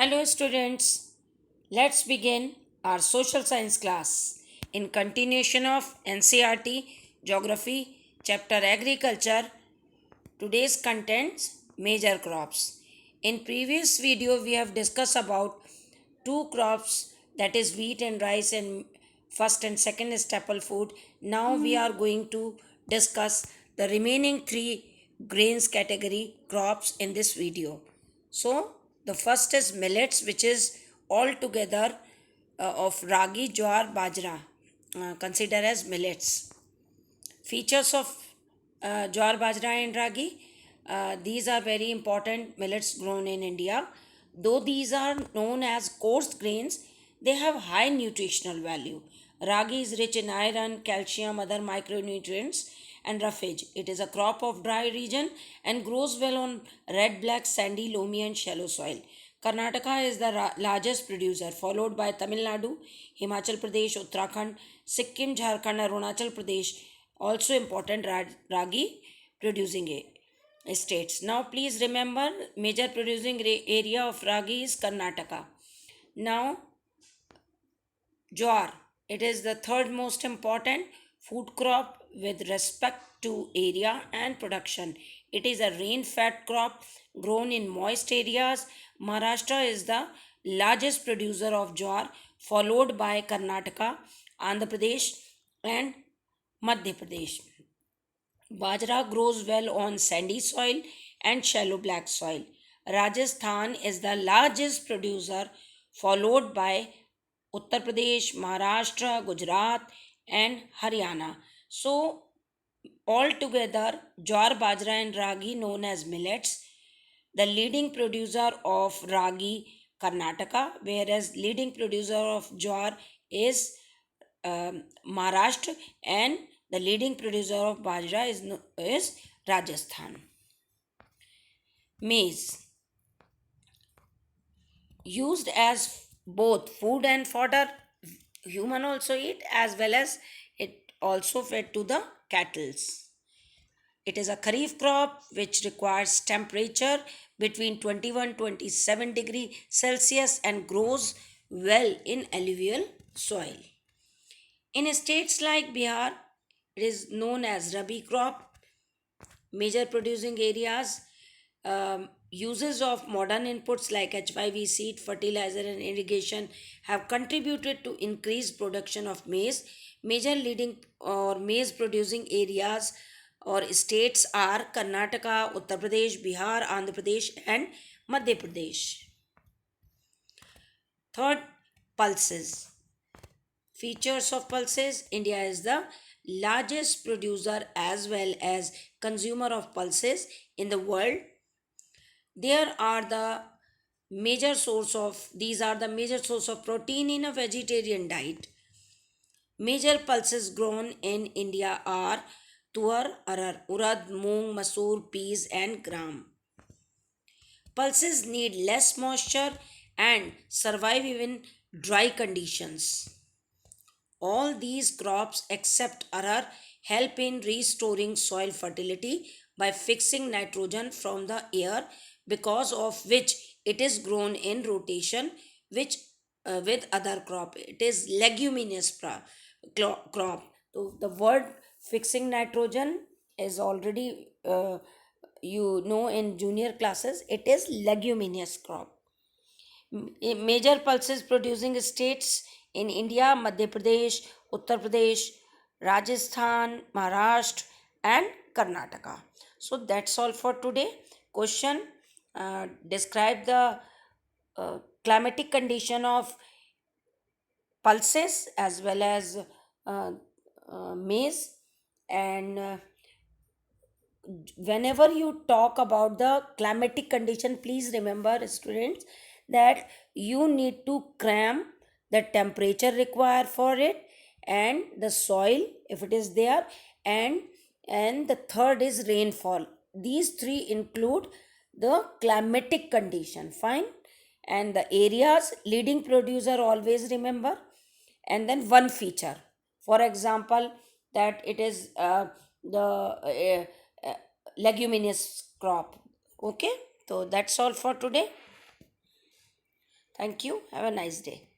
Hello, students. Let's begin our social science class. In continuation of NCRT Geography, Chapter Agriculture, today's contents major crops. In previous video, we have discussed about two crops, that is wheat and rice, and first and second staple food. Now we are going to discuss the remaining three grains category crops in this video. So the first is millets, which is altogether of ragi, jowar, bajra, considered as millets. Features of jowar, bajra, and ragi. These are very important millets grown in India. Though these are known as coarse grains, they have high nutritional value. Ragi is rich in iron, calcium, other micronutrients, and roughage. It is a crop of dry region and grows well on red, black, sandy, loamy, and shallow soil. Karnataka is the largest producer, followed by Tamil Nadu, Himachal Pradesh, Uttarakhand, Sikkim, Jharkhand, Arunachal Pradesh, also important ragi producing states. Now, please remember major producing area of ragi is Karnataka. Now, jowar. It is the third most important food crop with respect to area and production. It is a rain-fed crop grown in moist areas. Maharashtra is the largest producer of jowar, followed by Karnataka, Andhra Pradesh, and Madhya Pradesh. Bajra grows well on sandy soil and shallow black soil. Rajasthan is the largest producer, followed by Uttar Pradesh, Maharashtra, Gujarat, and Haryana. So, altogether, jowar, bajra, and ragi, known as millets, the leading producer of ragi, Karnataka, whereas leading producer of jowar is Maharashtra, and the leading producer of bajra is Rajasthan. Maize, used as both food and fodder, human also eat, as well as it also fed to the cattles. It is a kharif crop which requires temperature between 21-27 degree Celsius and grows well in alluvial soil. In states like Bihar, it is known as Rabi crop. Major producing areas, uses of modern inputs like HYV seed, fertilizer, and irrigation have contributed to increased production of maize. Major leading or maize producing areas or states are Karnataka, Uttar Pradesh, Bihar, Andhra Pradesh, and Madhya Pradesh. Third, pulses. Features of pulses: India is the largest producer as well as consumer of pulses in the world. There are the major source of these are the major source of protein in a vegetarian diet. Major pulses grown in India are tuar, arar, urad, moong, masoor, peas, and gram. Pulses need less moisture and survive even dry conditions. All these crops except arar help in restoring soil fertility by fixing nitrogen from the air, because of which it is grown in rotation which with other crop. It is leguminous crop. So the word fixing nitrogen is already in junior classes. It is leguminous crop. Major pulses producing states in India: Madhya Pradesh, Uttar Pradesh, Rajasthan, Maharashtra, and Karnataka. So that's all for today. Question: describe the climatic condition of pulses as well as uh, maize. And whenever you talk about the climatic condition, please remember, students, that you need to cram the temperature required for it and the soil if it is there, and the third is rainfall. These three include the climatic condition. Fine. And the areas leading producer, always remember. And then one feature, for example, that it is the leguminous crop. Okay, so that's all for today. Thank you. Have a nice day.